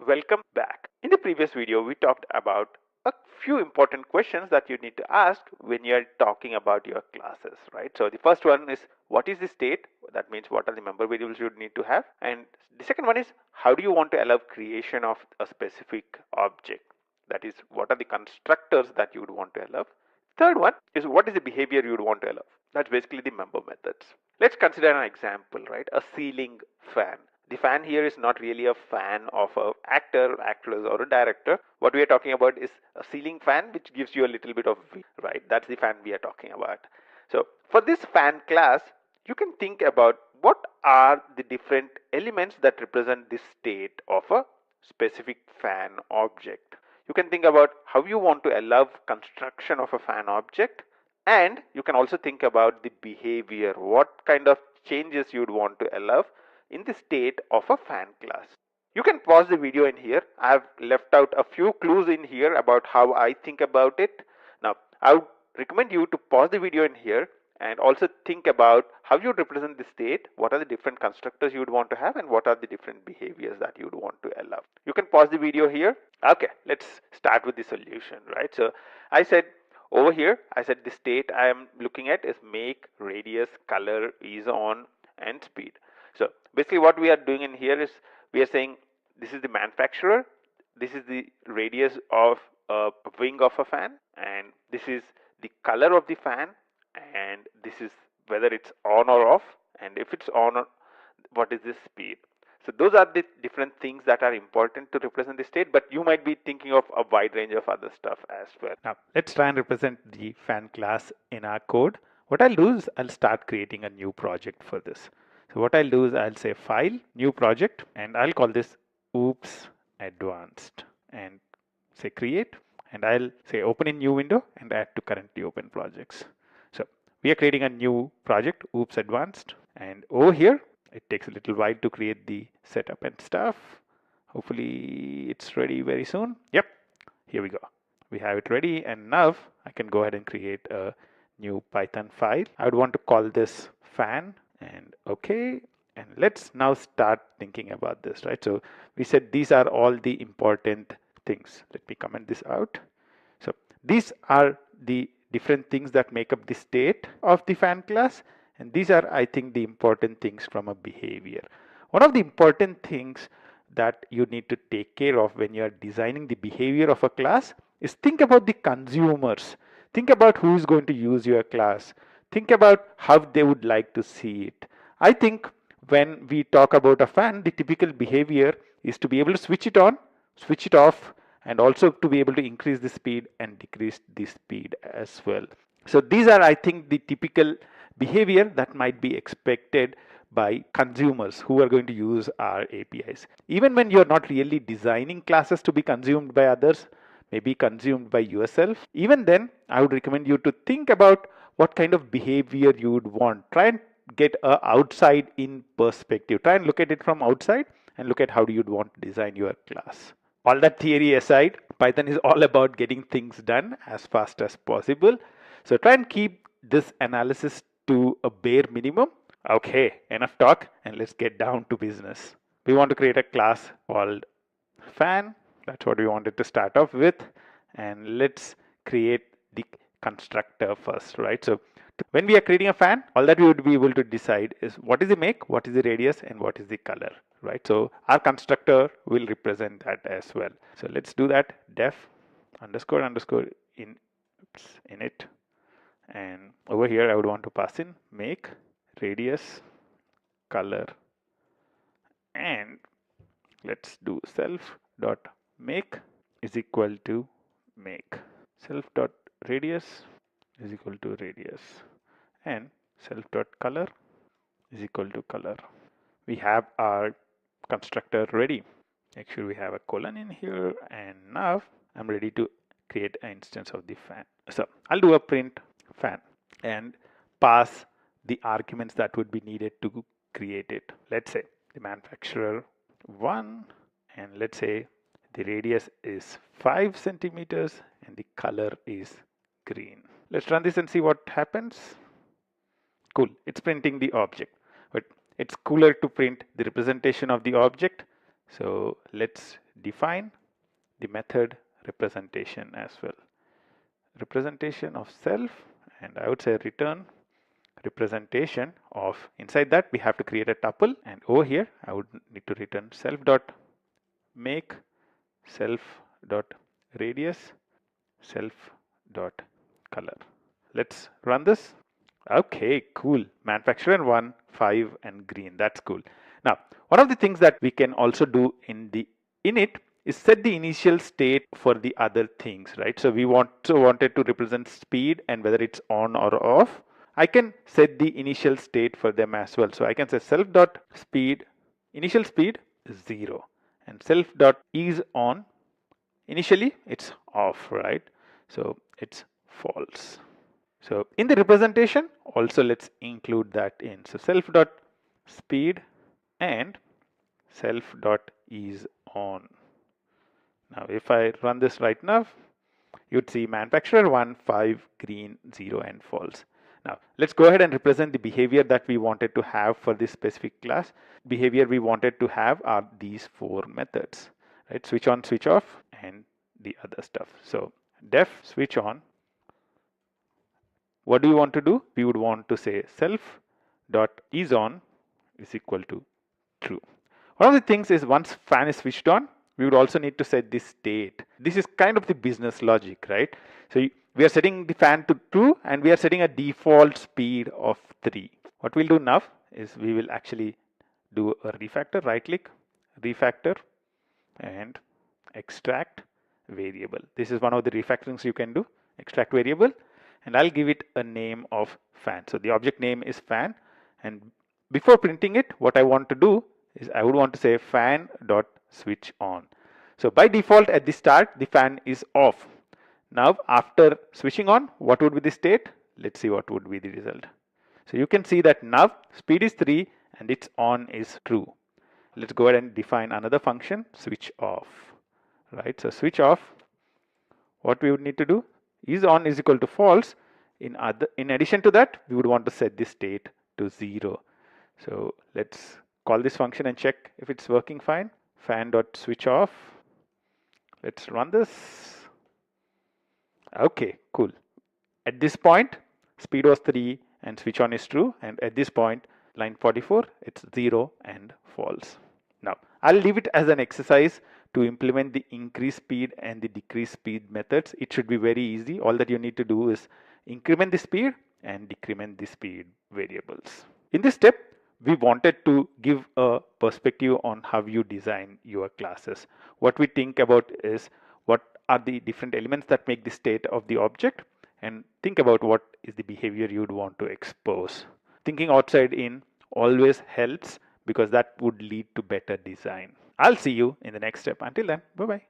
Welcome back. In the previous video, we talked about a few important questions that you need to ask when you're talking about your classes, right? So the first one is, what is the state? That means what are the member variables you need to have? And the second one is, how do you want to allow creation of a specific object? That is, what are the constructors that you would want to allow? Third one is, what is the behavior you would want to allow? That's basically the member methods. Let's consider an example, right? A ceiling fan. The fan here is not really a fan of a actor, actress, or a director. What we are talking about is a ceiling fan which gives you a little bit of wind, right? That's the fan we are talking about. So for this fan class, you can think about what are the different elements that represent the state of a specific fan object. You can think about how you want to allow construction of a fan object, and you can also think about the behavior, what kind of changes you'd want to allow in the state of a fan class. You can pause the video in here. I've left out a few clues in here about how I think about it. Now, I would recommend you to pause the video in here and also think about how you represent the state, what are the different constructors you would want to have, and what are the different behaviors that you would want to allow. You can pause the video here. Okay, let's start with the solution, right? So I said over here, I said the state I am looking at is make, radius, color, is on, and speed. So basically what we are doing in here is we are saying this is the manufacturer, this is the radius of a wing of a fan, and this is the color of the fan, and this is whether it's on or off, and if it's on, what is the speed. So those are the different things that are important to represent the state, but you might be thinking of a wide range of other stuff as well. Now let's try and represent the fan class in our code. What I'll do is I'll start creating a new project for this. So what I'll do is I'll say file, new project, and I'll call this oops advanced, and say create, and I'll say open in new window and add to currently open projects. So we are creating a new project, oops advanced, and over here it takes a little while to create the setup and stuff. Hopefully it's ready very soon. Yep, here we go. We have it ready, and now I can go ahead and create a new Python file. I would want to call this fan, and okay, and let's now start thinking about this, right? So we said these are all the important things. Let me comment this out. So these are the different things that make up the state of the fan class, and these are, I think, the important things from a behavior. One of the important things that you need to take care of when you are designing the behavior of a class is think about the consumers. Think about who is going to use your class. Think about how they would like to see it. I think when we talk about a fan, the typical behavior is to be able to switch it on, switch it off, and also to be able to increase the speed and decrease the speed as well. So these are, I think, the typical behavior that might be expected by consumers who are going to use our APIs. Even when you're not really designing classes to be consumed by others, maybe consumed by yourself, even then I would recommend you to think about what kind of behavior you would want. Try and get a outside in perspective. Try and look at it from outside and look at how you'd want to design your class. All that theory aside, Python is all about getting things done as fast as possible. So try and keep this analysis to a bare minimum. Okay, enough talk, and let's get down to business. We want to create a class called fan. That's what we wanted to start off with. And let's create the constructor first, right? So when we are creating a fan, all that we would be able to decide is what is the make, what is the radius, and what is the color, right? So our constructor will represent that as well. So let's do that. Def underscore underscore in init, and over here I would want to pass in make, radius, color, and let's do self dot make is equal to make, self dot radius is equal to radius, and self dot color is equal to color. We have our constructor ready. Make sure we have a colon in here, and now I'm ready to create an instance of the fan. So I'll do a print fan and pass the arguments that would be needed to create it. Let's say the manufacturer 1, and let's say the radius is 5 centimeters and the color is green. Let's run this and see what happens. Cool, it's printing the object, but it's cooler to print the representation of the object. So let's define the method representation as well. Representation of self, and I would say return representation of, inside that we have to create a tuple, and over here I would need to return self dot make self dot radius self dot color. Let's run this. Okay, cool. Manufacturer 1, 5 and green. That's cool. Now, one of the things that we can also do in the init is set the initial state for the other things, right? So we wanted to represent speed and whether it's on or off. I can set the initial state for them as well. So I can say self dot speed, initial speed is 0, and self dot is on, initially it's off, right? So it's false. So in the representation also let's include that in. So self dot speed and self dot is on. Now if I run this right now, you'd see manufacturer 1, 5, green, 0 and false. Now let's go ahead and represent the behavior that we wanted to have for this specific class. Behavior we wanted to have are these 4 methods, right? Switch on, switch off and the other stuff. So def switch on. What do you want to do? We would want to say self dot is on is equal to true. One of the things is once fan is switched on, we would also need to set the state. This is kind of the business logic, right? So we are setting the fan to true and we are setting a default speed of 3. What we'll do now is we will actually do a refactor, right click, refactor and extract variable. This is one of the refactorings you can do, extract variable, and I'll give it a name of fan. So the object name is fan, and before printing it, what I want to do is I would want to say fan dot switch on. So by default at the start the fan is off. Now after switching on, what would be the state? Let's see what would be the result. So you can see that now speed is 3 and its on is true. Let's go ahead and define another function, switch off, right? So switch off, what we would need to do is on is equal to false. In addition to that, we would want to set the state to 0. So let's call this function and check if it's working fine. Fan dot switch off. Let's run this. Okay, cool. At this point, speed was 3 and switch on is true, and at this point, line 44, it's 0 and false. Now, I'll leave it as an exercise to implement the increase speed and the decrease speed methods. It should be very easy. All that you need to do is increment the speed and decrement the speed variables. In this step, we wanted to give a perspective on how you design your classes. What we think about is what are the different elements that make the state of the object, and think about what is the behavior you'd want to expose. Thinking outside in always helps because that would lead to better design. I'll see you in the next step. Until then, bye-bye.